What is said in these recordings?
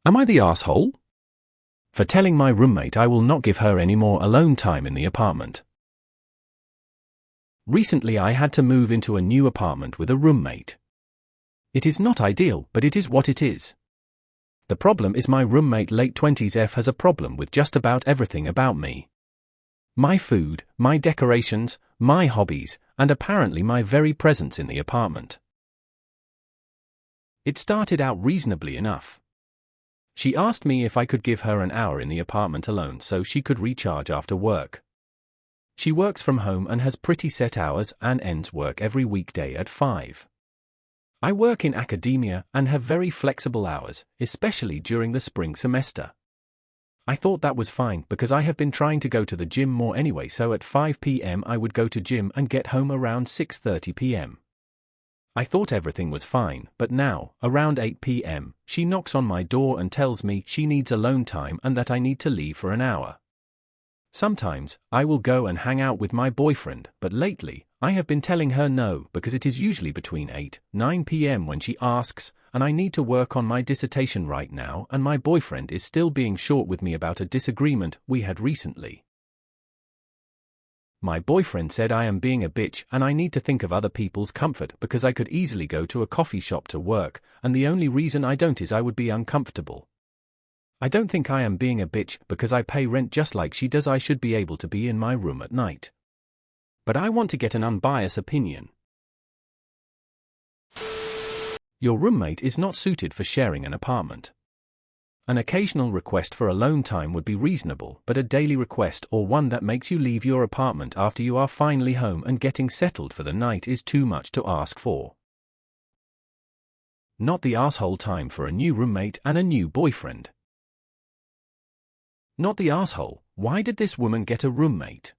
Am I the asshole? For telling my roommate I will not give her any more alone time in the apartment. Recently I had to move into a new apartment with a roommate. It is not ideal, but it is what it is. The problem is my roommate late 20s F has a problem with just about everything about me. My food, my decorations, my hobbies, and apparently my very presence in the apartment. It started out reasonably enough. She asked me if I could give her an hour in the apartment alone so she could recharge after work. She works from home and has pretty set hours and ends work every weekday at 5. I work in academia and have very flexible hours, especially during the spring semester. I thought that was fine because I have been trying to go to the gym more anyway, so at 5 p.m. I would go to gym and get home around 6:30 p.m. I thought everything was fine, but now, around 8 p.m., she knocks on my door and tells me she needs alone time and that I need to leave for an hour. Sometimes, I will go and hang out with my boyfriend, but lately, I have been telling her no because it is usually between 8-9 p.m. when she asks, and I need to work on my dissertation right now and my boyfriend is still being short with me about a disagreement we had recently. My boyfriend said I am being a bitch and I need to think of other people's comfort because I could easily go to a coffee shop to work, and the only reason I don't is I would be uncomfortable. I don't think I am being a bitch because I pay rent just like she does. I should be able to be in my room at night. But I want to get an unbiased opinion. Your roommate is not suited for sharing an apartment. An occasional request for alone time would be reasonable, but a daily request or one that makes you leave your apartment after you are finally home and getting settled for the night is too much to ask for. Not the asshole time for a new roommate and a new boyfriend. Not the asshole, why did this woman get a roommate?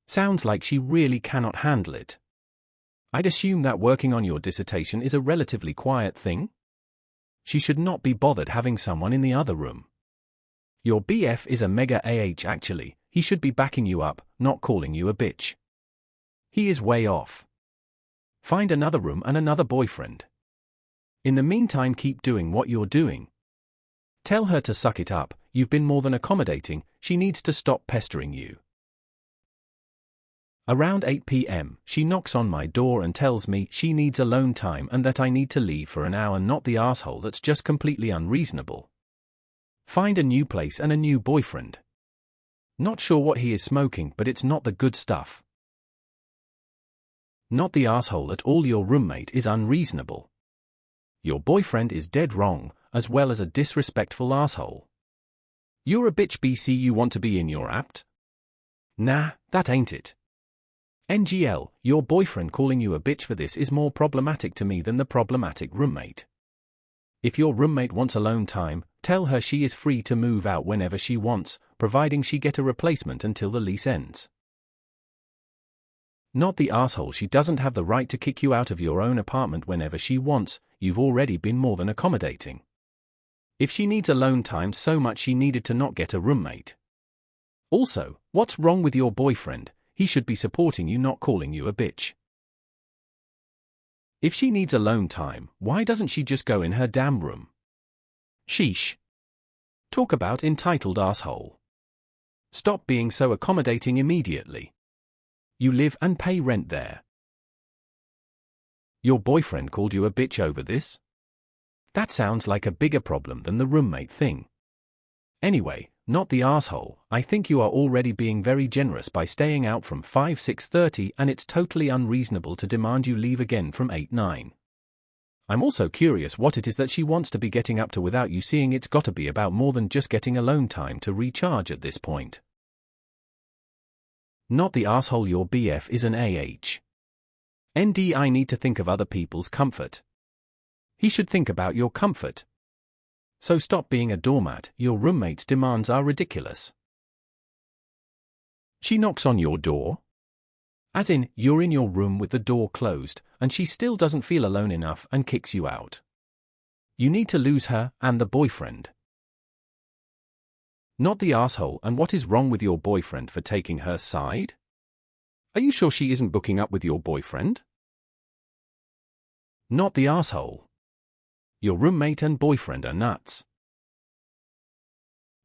Sounds like she really cannot handle it. I'd assume that working on your dissertation is a relatively quiet thing. She should not be bothered having someone in the other room. Your BF is a mega AH actually, he should be backing you up, not calling you a bitch. He is way off. Find another room and another boyfriend. In the meantime, keep doing what you're doing. Tell her to suck it up, you've been more than accommodating, she needs to stop pestering you. Around 8 p.m., she knocks on my door and tells me she needs alone time and that I need to leave for an hour. Not the asshole, that's just completely unreasonable. Find a new place and a new boyfriend. Not sure what he is smoking, but it's not the good stuff. Not the asshole at all, your roommate is unreasonable. Your boyfriend is dead wrong, as well as a disrespectful asshole. You're a bitch BC, you want to be in your apt? Nah, that ain't it. NGL, your boyfriend calling you a bitch for this is more problematic to me than the problematic roommate. If your roommate wants alone time, tell her she is free to move out whenever she wants, providing she get a replacement until the lease ends. Not the asshole, she doesn't have the right to kick you out of your own apartment whenever she wants, you've already been more than accommodating. If she needs alone time so much she needed to not get a roommate. Also, what's wrong with your boyfriend? He should be supporting you, not calling you a bitch. If she needs alone time, why doesn't she just go in her damn room? Sheesh. Talk about entitled asshole. Stop being so accommodating immediately. You live and pay rent there. Your boyfriend called you a bitch over this? That sounds like a bigger problem than the roommate thing. Anyway, not the asshole, I think you are already being very generous by staying out from 5-6:30 and it's totally unreasonable to demand you leave again from 8-9. I'm also curious what it is that she wants to be getting up to without you, seeing it's gotta be about more than just getting alone time to recharge at this point. Not the asshole, your BF is an AH. ND, I need to think of other people's comfort. He should think about your comfort. So stop being a doormat, your roommate's demands are ridiculous. She knocks on your door? As in, you're in your room with the door closed, and she still doesn't feel alone enough and kicks you out. You need to lose her and the boyfriend. Not the asshole, and what is wrong with your boyfriend for taking her side? Are you sure she isn't booking up with your boyfriend? Not the asshole. Your roommate and boyfriend are nuts.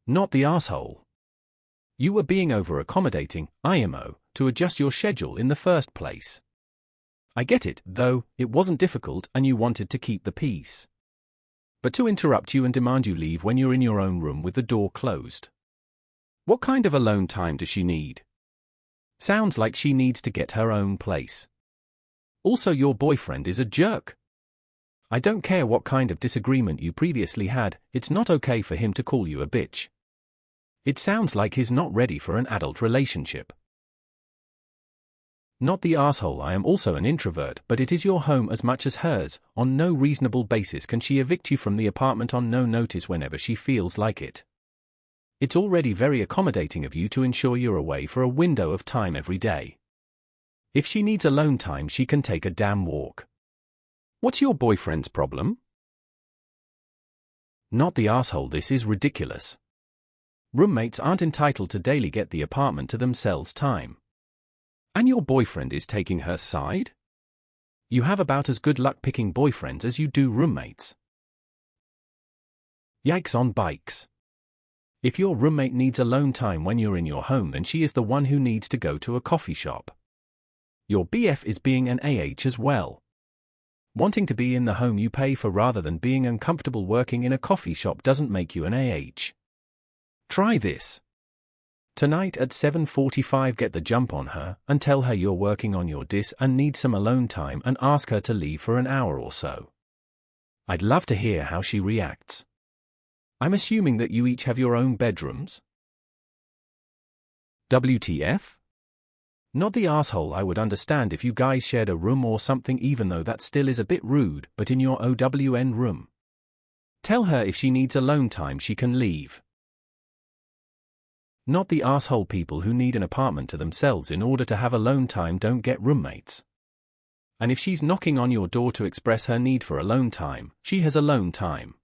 Not the asshole. You were being over-accommodating, IMO, to adjust your schedule in the first place. I get it, though, it wasn't difficult and you wanted to keep the peace. But to interrupt you and demand you leave when you're in your own room with the door closed. What kind of alone time does she need? Sounds like she needs to get her own place. Also, your boyfriend is a jerk. I don't care what kind of disagreement you previously had, it's not okay for him to call you a bitch. It sounds like he's not ready for an adult relationship. Not the asshole. I am also an introvert, but it is your home as much as hers. On no reasonable basis can she evict you from the apartment on no notice whenever she feels like it. It's already very accommodating of you to ensure you're away for a window of time every day. If she needs alone time, she can take a damn walk. What's your boyfriend's problem? Not the asshole. This is ridiculous. Roommates aren't entitled to daily get the apartment to themselves time. And your boyfriend is taking her side? You have about as good luck picking boyfriends as you do roommates. Yikes on bikes. If your roommate needs alone time when you're in your home, then she is the one who needs to go to a coffee shop. Your BF is being an AH as well. Wanting to be in the home you pay for rather than being uncomfortable working in a coffee shop doesn't make you an AH. Try this. Tonight at 7:45 get the jump on her and tell her you're working on your dis and need some alone time and ask her to leave for an hour or so. I'd love to hear how she reacts. I'm assuming that you each have your own bedrooms? WTF? Not the asshole. I would understand if you guys shared a room or something, even though that still is a bit rude, but in your OWN room. Tell her if she needs alone time she can leave. Not the asshole. People who need an apartment to themselves in order to have alone time don't get roommates. And if she's knocking on your door to express her need for alone time, she has alone time.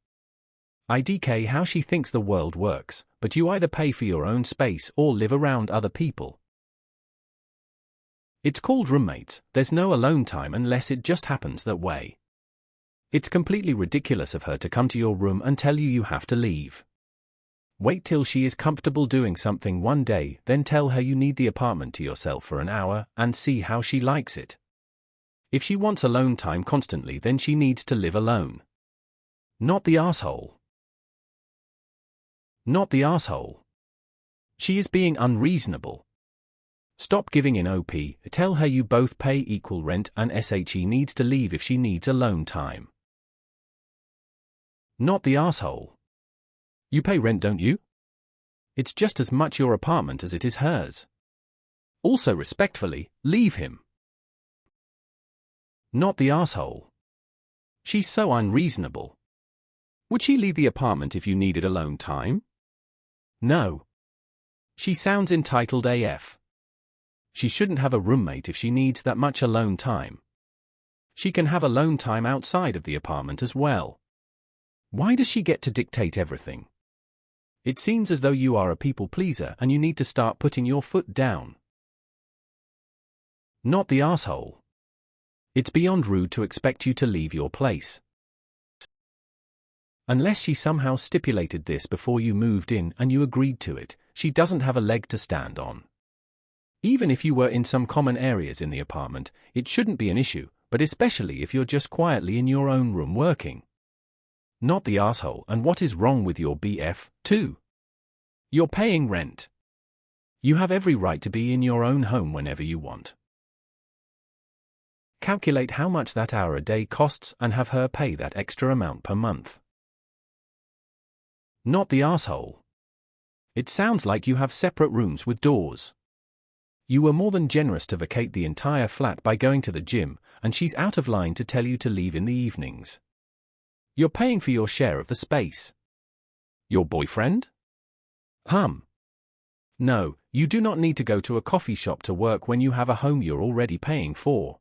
IDK how she thinks the world works, but you either pay for your own space or live around other people. It's called roommates, there's no alone time unless it just happens that way. It's completely ridiculous of her to come to your room and tell you you have to leave. Wait till she is comfortable doing something one day, then tell her you need the apartment to yourself for an hour, and see how she likes it. If she wants alone time constantly, then she needs to live alone. Not the asshole. Not the asshole. She is being unreasonable. Stop giving in OP, tell her you both pay equal rent and SHE needs to leave if she needs alone time. Not the asshole. You pay rent, don't you? It's just as much your apartment as it is hers. Also respectfully, leave him. Not the asshole. She's so unreasonable. Would she leave the apartment if you needed alone time? No. She sounds entitled AF. She shouldn't have a roommate if she needs that much alone time. She can have alone time outside of the apartment as well. Why does she get to dictate everything? It seems as though you are a people pleaser and you need to start putting your foot down. Not the asshole. It's beyond rude to expect you to leave your place. Unless she somehow stipulated this before you moved in and you agreed to it, she doesn't have a leg to stand on. Even if you were in some common areas in the apartment, it shouldn't be an issue, but especially if you're just quietly in your own room working. Not the asshole. And what is wrong with your BF, too? You're paying rent. You have every right to be in your own home whenever you want. Calculate how much that hour a day costs and have her pay that extra amount per month. Not the asshole. It sounds like you have separate rooms with doors. You were more than generous to vacate the entire flat by going to the gym, and she's out of line to tell you to leave in the evenings. You're paying for your share of the space. Your boyfriend? No, you do not need to go to a coffee shop to work when you have a home you're already paying for.